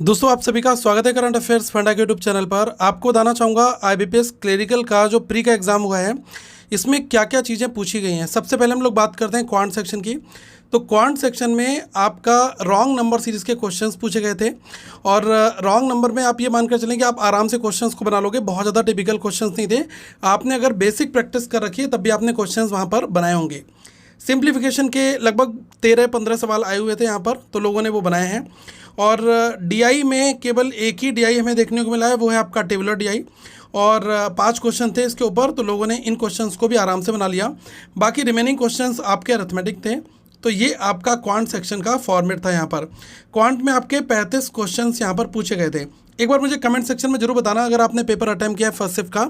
दोस्तों आप सभी का स्वागत है करंट अफेयर्स फंडा के यूट्यूब चैनल पर। आपको बताना चाहूँगा आईबीपीएस क्लरिकल का जो प्री का एग्ज़ाम हुआ है इसमें क्या क्या चीज़ें पूछी गई हैं। सबसे पहले हम लोग बात करते हैं क्वांट सेक्शन की। तो क्वांट सेक्शन में आपका रॉन्ग नंबर सीरीज़ के क्वेश्चंस पूछे गए थे और रॉन्ग नंबर में आप ये मानकर चलें कि आप आराम से क्वेश्चंस को बना लोगे। बहुत ज़्यादा टिपिकल क्वेश्चंस नहीं थे। आपने अगर बेसिक प्रैक्टिस कर रखी है तब भी आपने क्वेश्चंस वहाँ पर बनाए होंगे। सिंप्लीफिकेशन के लगभग 13-15 सवाल आए हुए थे यहाँ पर, तो लोगों ने वो बनाए हैं। और डीआई में केवल एक ही डीआई हमें देखने को मिला है, वो है आपका टेबुलर डीआई। और 5 क्वेश्चन थे इसके ऊपर, तो लोगों ने इन क्वेश्चंस को भी आराम से बना लिया। बाकी रिमेनिंग क्वेश्चंस आपके अरिथमेटिक थे। तो ये आपका क्वांट सेक्शन का फॉर्मेट था। यहाँ पर क्वांट में आपके 35 क्वेश्चंस यहाँ पर पूछे गए थे। एक बार मुझे कमेंट सेक्शन में जरूर बताना अगर आपने पेपर अटेम्प्ट किया है फर्स्ट शिफ्ट का,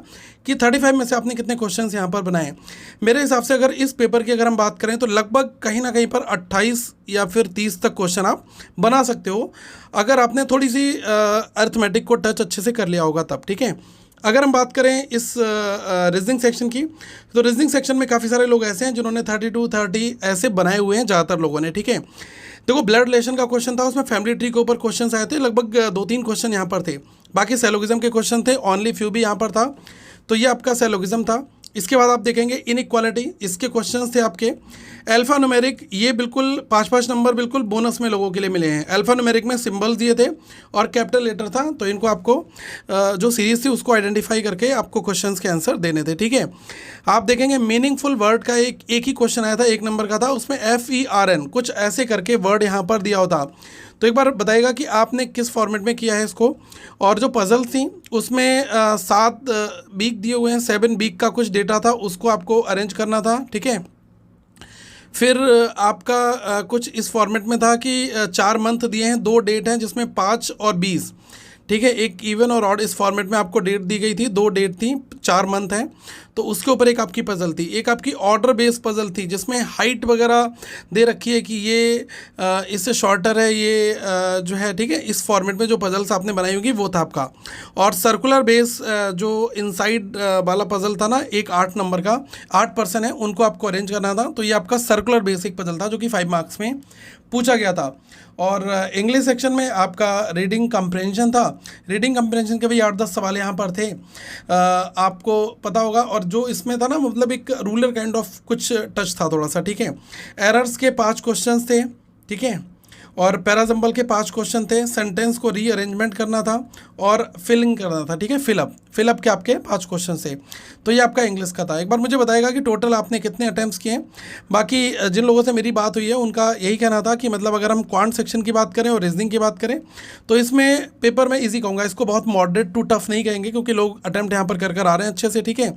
कि 35 में से आपने कितने क्वेश्चंस यहाँ पर बनाए। मेरे हिसाब से अगर इस पेपर की अगर हम बात करें तो लगभग कहीं ना कहीं पर 28 या फिर 30 तक क्वेश्चन आप बना सकते हो, अगर आपने थोड़ी सी अरिथमेटिक को टच अच्छे से कर लिया होगा तब। ठीक है, अगर हम बात करें इस रीजनिंग सेक्शन की, तो रीजनिंग सेक्शन में काफ़ी सारे लोग ऐसे हैं जिन्होंने 32-30 ऐसे बनाए हुए हैं ज़्यादातर लोगों ने। ठीक है, देखो ब्लड रिलेशन का क्वेश्चन था, उसमें फैमिली ट्री के ऊपर क्वेश्चन आए थे, लगभग 2-3 क्वेश्चन यहाँ पर थे। बाकी सैलोगिज्म के क्वेश्चन थे, ओनली फ्यू भी यहाँ पर था। तो ये आपका सैलोगिज्म था। इसके बाद आप देखेंगे इनइक्वालिटी, इसके क्वेश्चंस थे आपके। अल्फा न्यूमेरिक, ये बिल्कुल 5-5 नंबर बिल्कुल बोनस में लोगों के लिए मिले हैं। अल्फा न्यूमेरिक में सिंबल्स दिए थे और कैपिटल लेटर था, तो इनको आपको जो सीरीज थी उसको आइडेंटिफाई करके आपको क्वेश्चंस के आंसर देने थे। ठीक है, आप देखेंगे मीनिंगफुल वर्ड का एक ही क्वेश्चन आया था, 1 नंबर का था, उसमें FERN कुछ ऐसे करके वर्ड यहाँ पर दिया होता। तो एक बार बताइएगा कि आपने किस फॉर्मेट में किया है इसको। और जो पजल थी उसमें 7 वीक दिए हुए हैं, 7 वीक का कुछ डेटा था, उसको आपको अरेंज करना था। ठीक है, फिर आपका कुछ इस फॉर्मेट में था कि 4 मंथ दिए हैं, 2 डेट हैं जिसमें 5 और 20। ठीक है, एक इवन और ऑड इस फॉर्मेट में आपको डेट दी गई थी, 2 डेट थी, 4 मंथ हैं। तो उसके ऊपर एक आपकी पजल थी, एक आपकी ऑर्डर बेस्ड पजल थी जिसमें हाइट वगैरह दे रखी है कि ये इससे शॉर्टर है, ये जो है। ठीक है, इस फॉर्मेट में जो पजल्स आपने बनाई होगी वो था आपका। और सर्कुलर बेस जो इनसाइड वाला पजल था ना, एक 8 नंबर का, 8 पर्सन है उनको आपको अरेंज करना था। तो ये आपका सर्कुलर बेसिक पजल था जो कि 5 मार्क्स में पूछा गया था। और इंग्लिश सेक्शन में आपका रीडिंग कंप्रेंशन था। रीडिंग कंप्रेंशन के भी 8-10 सवाल यहाँ पर थे, आपको पता होगा। और जो इसमें था ना, मतलब एक रूलर काइंड ऑफ कुछ टच था थोड़ा सा। ठीक है, एरर्स के 5 क्वेश्चंस थे। ठीक है, और पैराजम्बल के 5 क्वेश्चन थे। सेंटेंस को रीअरेंजमेंट करना था और फिलिंग करना था। ठीक है, फिलअप के आपके 5 क्वेश्चन थे। तो ये आपका इंग्लिश का था। एक बार मुझे बताएगा कि टोटल आपने कितने अटैम्प्ट्स किए हैं। बाकी जिन लोगों से मेरी बात हुई है उनका यही कहना था कि मतलब अगर हम क्वांट सेक्शन की बात करें और रीजनिंग की बात करें तो इसमें पेपर में ईजी कहूँगा, इसको बहुत मॉडरेट टू टफ नहीं कहेंगे क्योंकि लोग अटैम्प्ट यहाँ पर कर आ रहे हैं अच्छे से। ठीक है,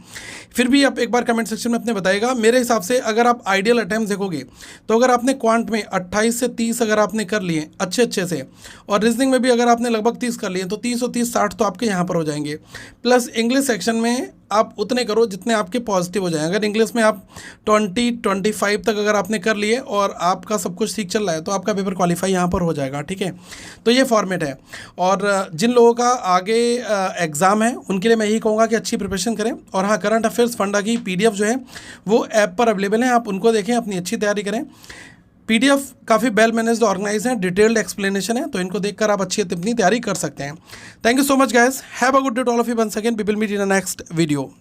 फिर भी आप एक बार कमेंट सेक्शन में अपने बताएगा। मेरे हिसाब से अगर आप आइडियल अटैम्प्ट देखोगे तो अगर आपने क्वांट में 28 से 30 अगर आपने कर लिए अच्छे से, और रीजनिंग में भी अगर आपने लगभग 30 कर लिए, तो 30 और 30 60 तो आपके यहाँ पर हो जाएंगे। प्लस इंग्लिश सेक्शन में आप उतने करो जितने आपके पॉजिटिव हो जाएं। अगर इंग्लिश में आप 20-25 तक अगर आपने कर लिए और आपका सब कुछ ठीक चल रहा है तो आपका पेपर क्वालिफाई यहाँ पर हो जाएगा। ठीक है, तो ये फॉर्मेट है। और जिन लोगों का आगे एग्ज़ाम है उनके लिए मैं यही कहूँगा कि अच्छी प्रिपरेशन करें। और हाँ, करंट अफेयर्स फंडा की PDF जो है वो ऐप पर अवेलेबल है, आप उनको देखें, अपनी अच्छी तैयारी करें। PDF काफ़ी वेल मैनेज्ड ऑर्गेनाइज है, डिटेल्ड एक्सप्लेनेशन है, तो इनको देखकर आप अच्छी अपनी तैयारी कर सकते हैं। Thank you so much guys, have a good day to all of you. Once again we will meet in the next video.